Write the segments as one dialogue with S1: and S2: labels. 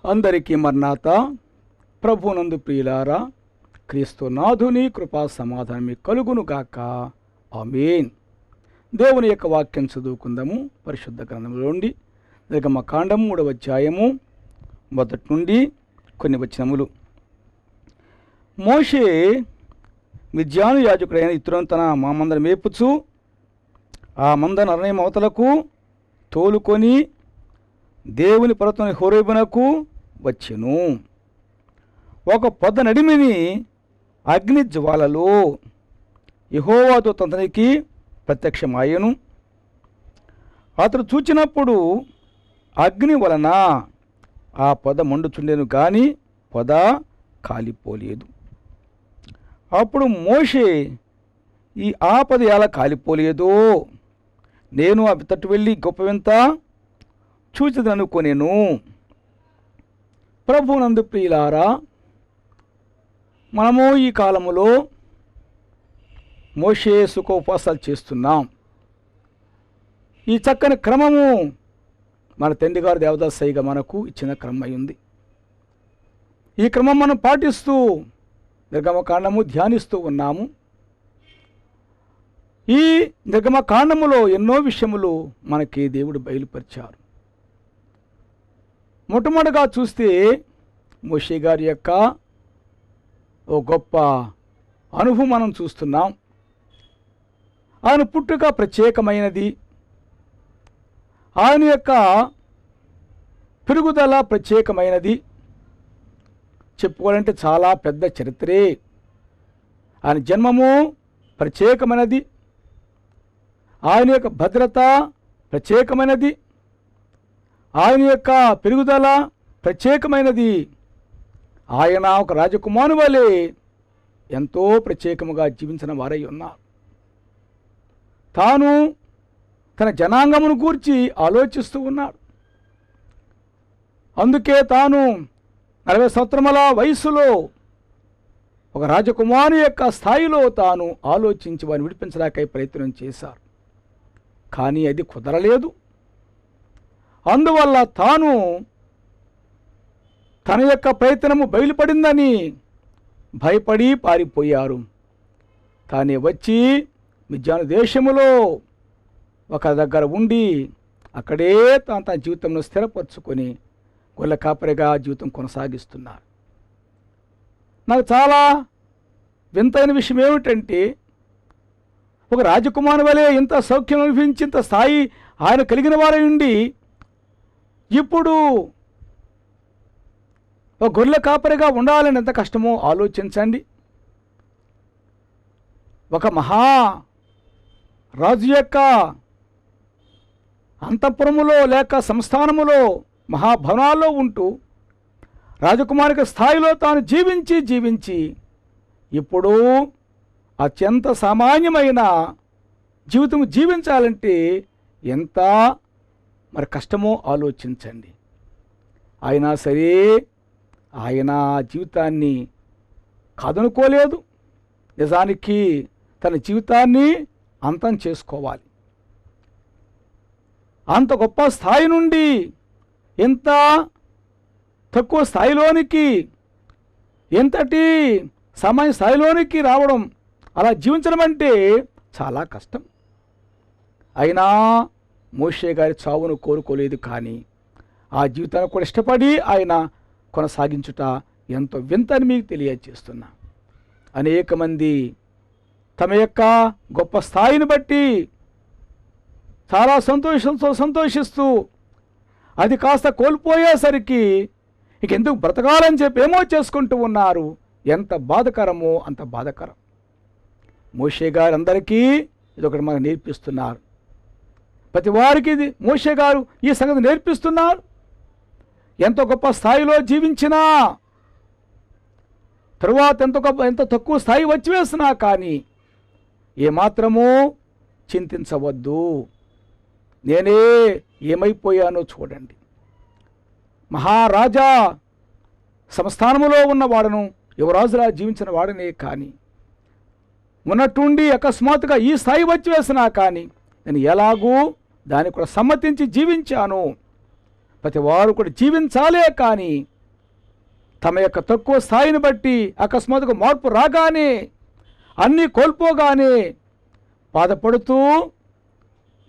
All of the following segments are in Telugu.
S1: అందరికీ మర్నాత. ప్రభునందు ప్రియులారా, క్రీస్తునాథుని కృపా సమాధానం కలుగునుగాక. ఆమేన్. దేవుని యొక్క వాక్యం చదువుకుందాము. పరిశుద్ధ గ్రంథంలోండి నిర్గమకాండం 3వ అధ్యాయము మొదటి నుండి కొన్ని వచనములు. మోషే మిద్యాను యాజకుడైన ఇత్రోను తన మందను మేపుచు ఆ మందను అరణ్యం అవతలకు తోలుకొని దేవుని పర్వతం హోరేబునకు వచ్చెను. ఒక పొద నడిమిని అగ్ని జ్వాలలో యెహోవా దూత అతనికి ప్రత్యక్షమాయెను. అతడు చూచినప్పుడు అగ్ని వలన ఆ పొద మండుచుండెను గాని పొద కాలిపోలేదు. అప్పుడు మోషే, ఈ ఆపద ఎలా కాలిపోలేదో నేను అవి తట్టు వెళ్ళి గొప్ప వింత చూచిదనుకొనెను. ప్రభునందు ప్రియులారా, మనము ఈ కాలములో మోషే సుఖ ఉపవాసాలు చేస్తున్నాం. ఈ చక్కని క్రమము మన తండ్రి గారు దేవదాసయ్యగా మనకు ఇచ్చిన క్రమం అయింది. ఈ క్రమం మనం పాటిస్తూ నిర్గమకాండము ధ్యానిస్తూ ఉన్నాము. ఈ నిర్గమకాండములో ఎన్నో విషయములు మనకి దేవుడు బయలుపరిచారు. మొట్టమొదటిగా చూస్తే మోషే గారి యొక్క ఓ గొప్ప అనుభవం మనం చూస్తున్నాం. ఆయన పుట్టుక ప్రత్యేకమైనది, ఆయన యొక్క పెరుగుదల ప్రత్యేకమైనది. చెప్పుకోవాలంటే చాలా పెద్ద చరిత్రే. ఆయన జన్మము ప్రత్యేకమైనది, ఆయన యొక్క భద్రత ప్రత్యేకమైనది, ఆయన యొక్క పెరుగుదల ప్రత్యేకమైనది. ఆయన ఒక రాజకుమారుని వలె ఎంతో ప్రత్యేకముగా జీవించిన వారై ఉన్నారు. తాను తన జనాంగమును గూర్చి ఆలోచిస్తూ ఉన్నాడు. అందుకే తాను 40 సంవత్సరముల వయసులో ఒక రాజకుమారు యొక్క స్థాయిలో తాను ఆలోచించి వారిని విడిపించడానికై ప్రయత్నం చేశారు. కానీ అది కుదరలేదు. అందువల్ల తాను తన యొక్క ప్రయత్నము బయలుపడిందని భయపడి పారిపోయారు. తానే వచ్చి మిద్యాను దేశములో ఒక దగ్గర ఉండి అక్కడే తన జీవితంలో స్థిరపరచుకొని గొల్ల కాపరిగా జీవితం కొనసాగిస్తున్నారు. నాకు చాలా వింతైన విషయం ఏమిటంటే, ఒక రాజకుమారు వలె ఇంత సౌఖ్యం అనిపించి ఇంత స్థాయి ఆయన కలిగిన వారై ఉండి ఇప్పుడు ఒక గొర్రెల కాపరిగా ఉండాలని ఎంత కష్టమో ఆలోచించండి. ఒక మహా రాజు యొక్క అంతఃపురములో లేక సంస్థానములో మహాభవనాల్లో ఉంటూ రాజకుమారి స్థాయిలో తాను జీవించి ఇప్పుడు అత్యంత సామాన్యమైన జీవితం జీవించాలంటే ఎంత మరి కష్టమో ఆలోచించండి. అయినా సరే ఆయన జీవితాన్ని కాదనుకోలేదు. నిజానికి తన జీవితాన్ని అంతం చేసుకోవాలి. అంత గొప్ప స్థాయి నుండి ఎంత తక్కువ స్థాయిలోనికి, ఎంతటి సామాన్య స్థాయిలోనికి రావడం, అలా జీవించడం అంటే చాలా కష్టం. అయినా మోషే గారి చావును కోరుకోలేదు. కానీ ఆ జీవితాన్ని కూడా ఇష్టపడి ఆయన కొనసాగించుట ఎంతో వింతని మీకు తెలియజేస్తున్నా. అనేక మంది తమ యొక్క గొప్ప స్థాయిని బట్టి చాలా సంతోషిస్తూ అది కాస్త కోల్పోయేసరికి ఇక ఎందుకు బ్రతకాలని చెప్పి ఏమో చేసుకుంటూ ఉన్నారు. ఎంత బాధకరమో అంత బాధకరం. మోషే గారు అందరికీ ఇదొకటి మనకు నేర్పిస్తున్నారు. ప్రతి వారికి ఇది మోషే గారు ఈ సంగతి నేర్పిస్తున్నారు. ఎంత గొప్ప స్థాయిలో జీవించినా, తరువాత ఎంత తక్కువ స్థాయి వచ్చి వేసినా కానీ ఏమాత్రమూ చింతించవద్దు. నేనే ఏమైపోయానో చూడండి. మహారాజా సంస్థానములో ఉన్నవాడను, యువరాజులా జీవించిన వాడనే కానీ ఉన్నట్టుండి అకస్మాత్తుగా ఈ స్థాయి వచ్చి వేసినా కానీ నేను ఎలాగూ దాన్ని కూడా సమ్మతించి జీవించాను. ప్రతి వారు కూడా జీవించాలే కానీ తమ యొక్క తక్కువ స్థాయిని బట్టి అకస్మాత్తుగా మార్పు రాగానే, అన్నీ కోల్పోగానే బాధపడుతూ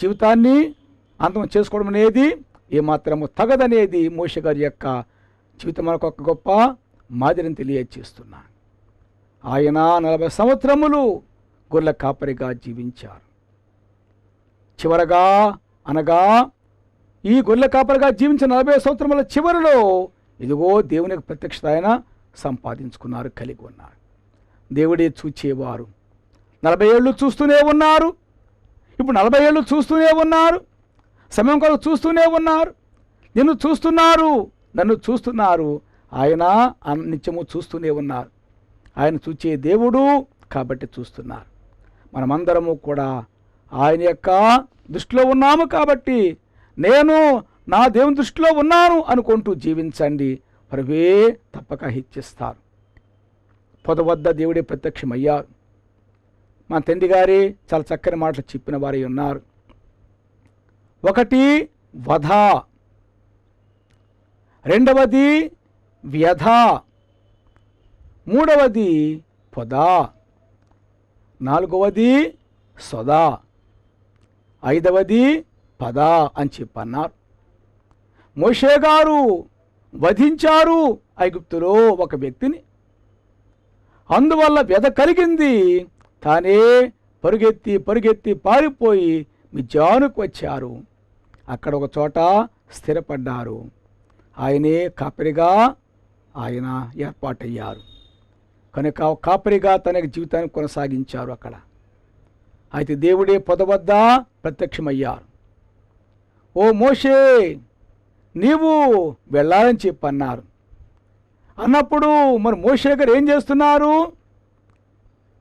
S1: జీవితాన్ని అంతం చేసుకోవడం అనేది ఏమాత్రము తగదనేది మోషే గారి యొక్క జీవితం మనకు ఒక గొప్ప మాదిరిని తెలియజేస్తున్నా. ఆయన 40 సంవత్సరములు గొర్రెల కాపరిగా జీవించారు. చివరగా అనగా ఈ గొర్రెల కాపరిగా జీవించిన 40 సంవత్సరముల చివరిలో ఇదిగో దేవుని యొక్క ప్రత్యక్షత ఆయన సంపాదించుకున్నారు, కలిగి ఉన్నారు. దేవుడే చూచేవారు. 40 ఏళ్ళు చూస్తూనే ఉన్నారు. ఇప్పుడు 40 ఏళ్ళు చూస్తూనే ఉన్నారు. సమయం కొరకు చూస్తూనే ఉన్నారు. నిన్ను చూస్తున్నారు, నన్ను చూస్తున్నారు. ఆయన నిత్యము చూస్తూనే ఉన్నారు. ఆయన చూచే దేవుడు కాబట్టి చూస్తున్నారు. మనమందరము కూడా ఆయన యొక్క దృష్టిలో ఉన్నాము కాబట్టి నేను నా దేవుని దృష్టిలో ఉన్నాను అనుకుంటూ జీవించండి. ప్రభువే తప్పక హెచ్చిస్తారు. పొద వద్ద దేవుడే ప్రత్యక్షమయ్యారు. మా తండ్రి గారే చాలా చక్కని మాటలు చెప్పిన వారై ఉన్నారు. ఒకటి వధ, రెండవది వ్యధ, మూడవది పొద, నాలుగవది సొద, ఐదవది పద అని చెప్పన్నారు. మోషే గారు వధించారు ఐగుప్తులో ఒక వ్యక్తిని. అందువల్ల వ్యధ కలిగింది. తానే పరుగెత్తి పరుగెత్తి పారిపోయి మిద్యానుకు వచ్చారు. అక్కడ ఒక చోట స్థిరపడ్డారు. ఆయనే కాపరిగా ఆయన ఏర్పాటయ్యారు. కనుక కాపరిగా తన జీవితాన్ని కొనసాగించారు అక్కడ. అయితే దేవుడే పొద వద్ద ప్రత్యక్షమయ్యారు. ఓ మోషే, నీవు వెళ్ళాలని చెప్పన్నారు. అన్నప్పుడు మరి మోషే గారు ఏం చేస్తున్నారు?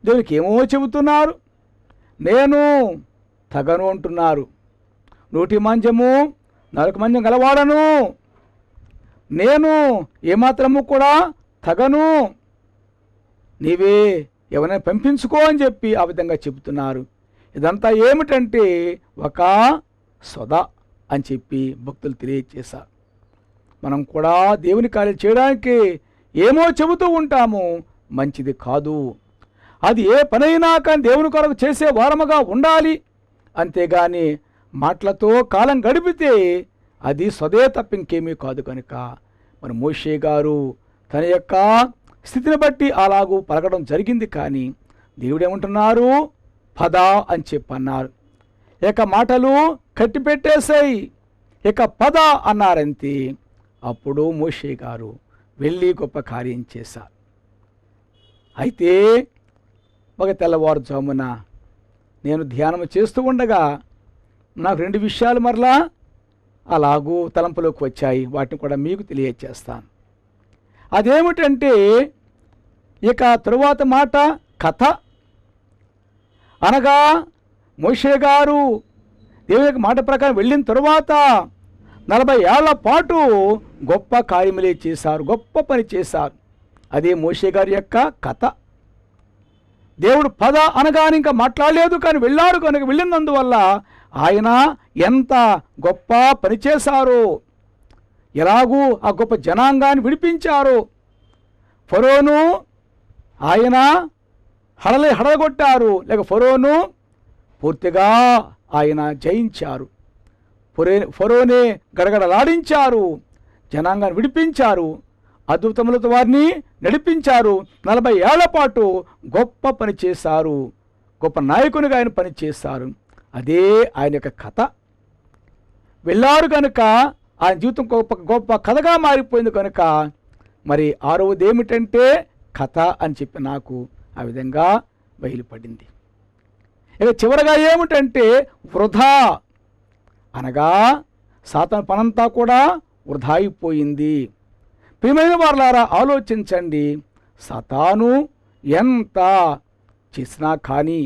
S1: దేవునికి ఏమో చెబుతున్నారు. నేను తగను అంటున్నారు. నోటి మంజము నాలుక మంజం గలవాడను, నేను ఏమాత్రము కూడా తగను, నీవే ఎవరైనా పంపించుకో అని చెప్పి ఆ విధంగా చెబుతున్నారు. ఇదంతా ఏమిటంటే ఒక సొద అని చెప్పి భక్తులు తెలియజేశారు. మనం కూడా దేవుని కార్యం చేయడానికి ఏమో చెబుతూ ఉంటాము, మంచిది కాదు. అది ఏ పనైనా కానీ దేవుని కొరకు చేసే వారముగా ఉండాలి. అంతేగాని మాటలతో కాలం గడిపితే అది సొదే తప్ప ఇంకేమీ కాదు. కనుక మన మోషే గారు తన యొక్క స్థితిని బట్టి అలాగూ పలకడం జరిగింది. కానీ దేవుడు ఏమంటున్నారు? పద అని చెప్పన్నారు. ఇక మాటలు కట్టిపెట్టేసాయి, ఇక పద అన్నారంతే. అప్పుడు మోషే గారు వెళ్ళి గొప్ప కార్యం చేశారు. అయితే ఒక తెల్లవారుజామున నేను ధ్యానం చేస్తూ ఉండగా నాకు 2 విషయాలు మరలా అలాగూ తలంపులోకి వచ్చాయి. వాటిని కూడా మీకు తెలియజేస్తాను. అదేమిటంటే ఇక తరువాత మాట కథ అనగా మోషే గారు దేవుని మాట ప్రకారం వెళ్ళిన తరువాత 40 ఏళ్ల పాటు గొప్ప కార్యములే చేశారు, గొప్ప పని చేశారు. అదే మోషే గారి యొక్క కథ. దేవుడు పద అనగానే ఇంకా మాట్లాడలేదు, కానీ వెళ్ళాడు. కనుక వెళ్ళినందువల్ల ఆయన ఎంత గొప్ప పని చేశారో, ఎలాగూ ఆ గొప్ప జనాంగాన్ని విడిపించారు. ఫరోను ఆయన హడలగొట్టారు, లేక ఫరోను పూర్తిగా ఆయన జయించారు. ఫరోనే గడగడలాడించారు, జనాంగాన్ని విడిపించారు, అద్భుతములతో వారిని నడిపించారు. 40 ఏళ్ల పాటు గొప్ప పని చేశారు, గొప్ప నాయకునిగా ఆయన పని చేశారు. అదే ఆయన యొక్క కథ. వెళ్ళారు కనుక ఆయన జీవితం గొప్ప కథగా మారిపోయింది. కనుక మరి 6వది ఏమిటంటే కథ అని చెప్పి నాకు ఆ విధంగా బయలుపడింది. ఇక చివరగా ఏమిటంటే వృధా అనగా సాతాను పనంతా కూడా వృధా అయిపోయింది. ప్రియమైన వారలారా, ఆలోచించండి. సాతాను ఎంత చేసినా కానీ,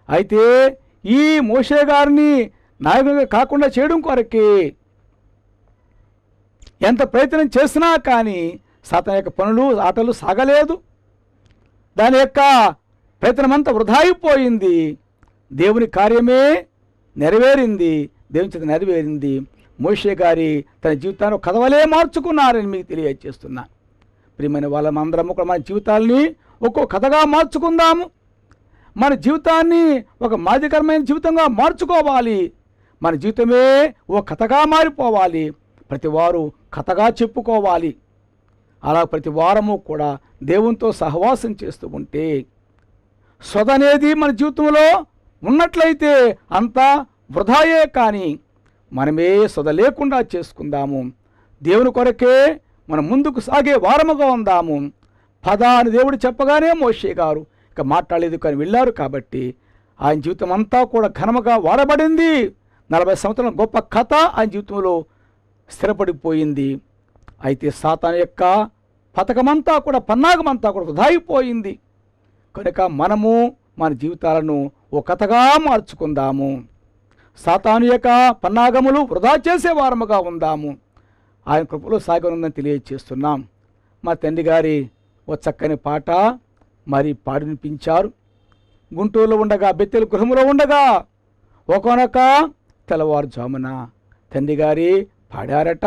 S1: అయితే ఈ మోషే గారిని నాయకునిగా కాకుండా చేయడం కొరకే ఎంత ప్రయత్నం చేసినా కానీ సాతాను యొక్క పనులు ఆటలు సాగలేదు. దాని యొక్క ప్రయత్నమంతా వృధా అయిపోయింది. దేవుని కార్యమే నెరవేరింది, దేవుని చేత నెరవేరింది. మోషే గారి తన జీవితాన్ని కథవలే మార్చుకున్నారని మీకు తెలియజేస్తున్నా. ప్రియమైన వాళ్ళమందరము కూడా మన జీవితాల్ని ఒక్కో కథగా మార్చుకుందాము. మన జీవితాన్ని ఒక మాదిరికరమైన జీవితంగా మార్చుకోవాలి. మన జీవితమే ఓ కథగా మారిపోవాలి. ప్రతి వారు కథగా చెప్పుకోవాలి. అలా ప్రతి వారము కూడా దేవునితో సహవాసం చేస్తూ ఉంటే సొద అనేది మన జీవితంలో ఉన్నట్లయితే అంతా వృధాయే. కానీ మనమే సొద లేకుండా చేసుకుందాము. దేవుని కొరకే మనం ముందుకు సాగే వారముగా ఉందాము. పద అని దేవుడు చెప్పగానే మోషే గారు ఇక మాట్లాడలేదు కానీ వెళ్ళారు. కాబట్టి ఆయన జీవితం అంతా కూడా ఘనముగా వాడబడింది. 40 సంవత్సరాల గొప్ప కథ ఆయన జీవితంలో స్థిరపడిపోయింది. అయితే సాతాను యొక్క పథకమంతా కూడా పన్నాగమంతా కూడా వృధా అయిపోయింది. కనుక మనము మన జీవితాలను ఓ కథగా మార్చుకుందాము. సాతాను యొక్క పన్నాగములు వృధా చేసే వారముగా ఉందాము. ఆయన కృపలో సాగనుందని తెలియజేస్తున్నాం. మా తండ్రి గారి ఓ చక్కని పాట మరి పాడి వినిపించారు. గుంటూరులో ఉండగా, బెత్తెల గృహంలో ఉండగా ఒకనొక తెల్లవారుజామున తండ్రి గారి పాడారట.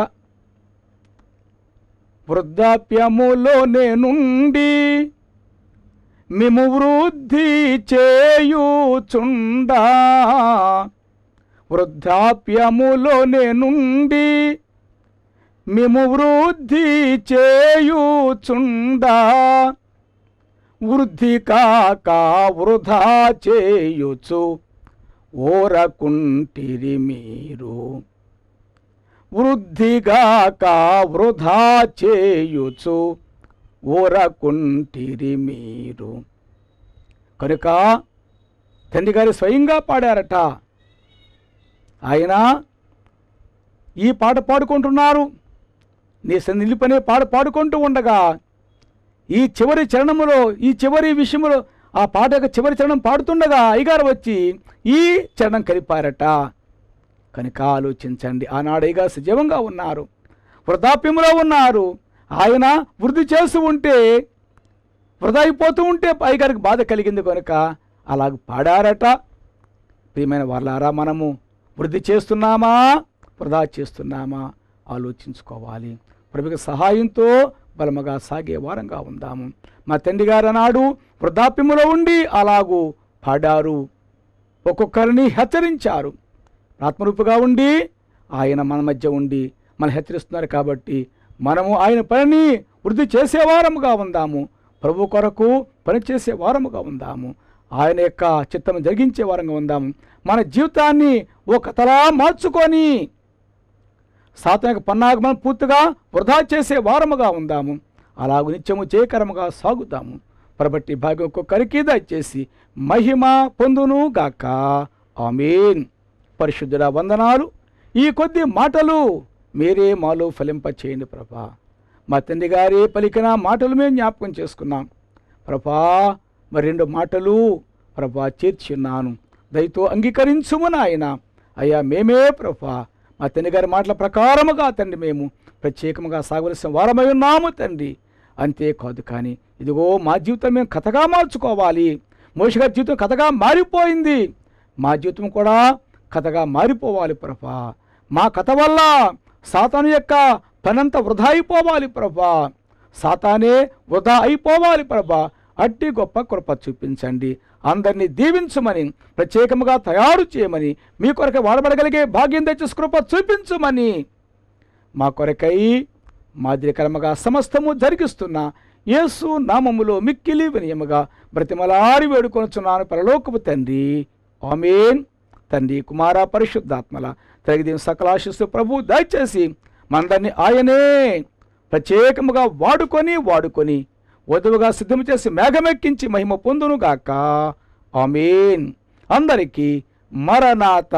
S1: వృద్ధాప్యములోనే నుండి మిము వృద్ధి చేయుచుండా, వృద్ధాప్యములోనే నుండి మిము వృద్ధి చేయుచుండా, వృద్ధి కాక వృధా చేయుచు ఓరకుంటిరి మీరు, వృద్ధిగాక వృధా చేయుచు ఓరకుంటిరి మీరు. కనుక తండ్రి గారు స్వయంగా పాడారట. ఆయన ఈ పాట పాడుకుంటున్నారు. నీ నిలిపనే పాట పాడుకుంటూ ఉండగా ఈ చివరి చరణములో, ఈ చివరి విషయంలో ఆ పాట యొక్క చివరి చరణం పాడుతుండగా అయ్యగారు వచ్చి ఈ చరణం కలిపారట. కనుక ఆలోచించండి, ఆనాడు అయ్యగారు సజీవంగా ఉన్నారు, వృద్ధాప్యంలో ఉన్నారు. ఆయన వృద్ధి చేస్తూ ఉంటే, వృధా అయిపోతూ ఉంటే అయ్యగారికి బాధ కలిగింది. కనుక అలాగ పాడారట. ప్రియమైన వాళ్ళారా, మనము వృద్ధి చేస్తున్నామా, వృధా చేస్తున్నామా ఆలోచించుకోవాలి. ప్రభుకి సహాయంతో బలముగా సాగే వారంగా ఉందాము. మా తండ్రి గారు అన్నాడు వృద్ధాప్యములో ఉండి అలాగూ పాడారు, ఒక్కొక్కరిని హెచ్చరించారు. ఆత్మరూపుగా ఉండి ఆయన మన మధ్య ఉండి మనం హెచ్చరిస్తున్నారు. కాబట్టి మనము ఆయన పనిని వృద్ధి చేసేవారముగా ఉందాము. ప్రభు కొరకు పనిచేసే వారముగా ఉందాము. ఆయన యొక్క చిత్తము జరిగించే వారంగా ఉందాము. మన జీవితాన్ని ఓ కథలా మార్చుకొని సాతాను యొక్క పన్నాగములను పూర్తిగా వృధా చేసే వారముగా ఉందాము. అలాగూ నిత్యము జయకరముగా సాగుతాము. కాబట్టి భాగ్యం ఒక్కొక్కరికి దయచేసి మహిమ పొందును గాక. ఆమేన్. పరిశుద్ధుడా వందనాలు. ఈ కొద్ది మాటలు మీరే మాలో ఫలింపచేయండి ప్రభా. మా తండ్రి గారే పలికిన మాటలు మేము జ్ఞాపకం చేసుకున్నాం ప్రభా. మరి 2 మాటలు ప్రభా చేర్చి ఉన్నాను, దయతో అంగీకరించుము నాయన. అయ్యా మేమే ప్రభా మా తండ్రి గారి మాటల ప్రకారముగా తండ్రి మేము ప్రత్యేకంగా సాగవలసిన వారమై ఉన్నాము తండ్రి. అంతేకాదు కానీ ఇదిగో మా జీవితం మేము కథగా మార్చుకోవాలి. మోషే గారి జీవితం కథగా మారిపోయింది. మా జీవితం కూడా కథగా మారిపోవాలి ప్రభా. మా కథ వల్ల సాతాను యొక్క పనంతా వృధా అయిపోవాలి ప్రభా. సాతానే వృధా అయిపోవాలి ప్రభా. అట్టి గొప్ప కృప చూపించండి. అందరినీ దీవించమని, ప్రత్యేకముగా తయారు చేయమని, మీ కొరకై వాడబడగలిగే భాగ్యం తెచ్చి కృప చూపించమని మా కొరకై మాదిరికరముగా సమస్తము జరిగిస్తున్న యేసు నామములో మిక్కిలి వినయముగా బ్రతిమలారి వేడుకొనుచున్నాను పరలోకపు తండ్రి. ఆమేన్. తండ్రి, కుమార, పరిశుద్ధాత్మల తగిన సకల ఆశీస్సు ప్రభు దయచేసి మందరిని ఆయనే ప్రత్యేకముగా వాడుకొని వధువుగా సిద్ధం చేసి మేఘమెక్కించి మహిమ పొందునుగాక. ఆమేన్. అందరికీ మరణాత.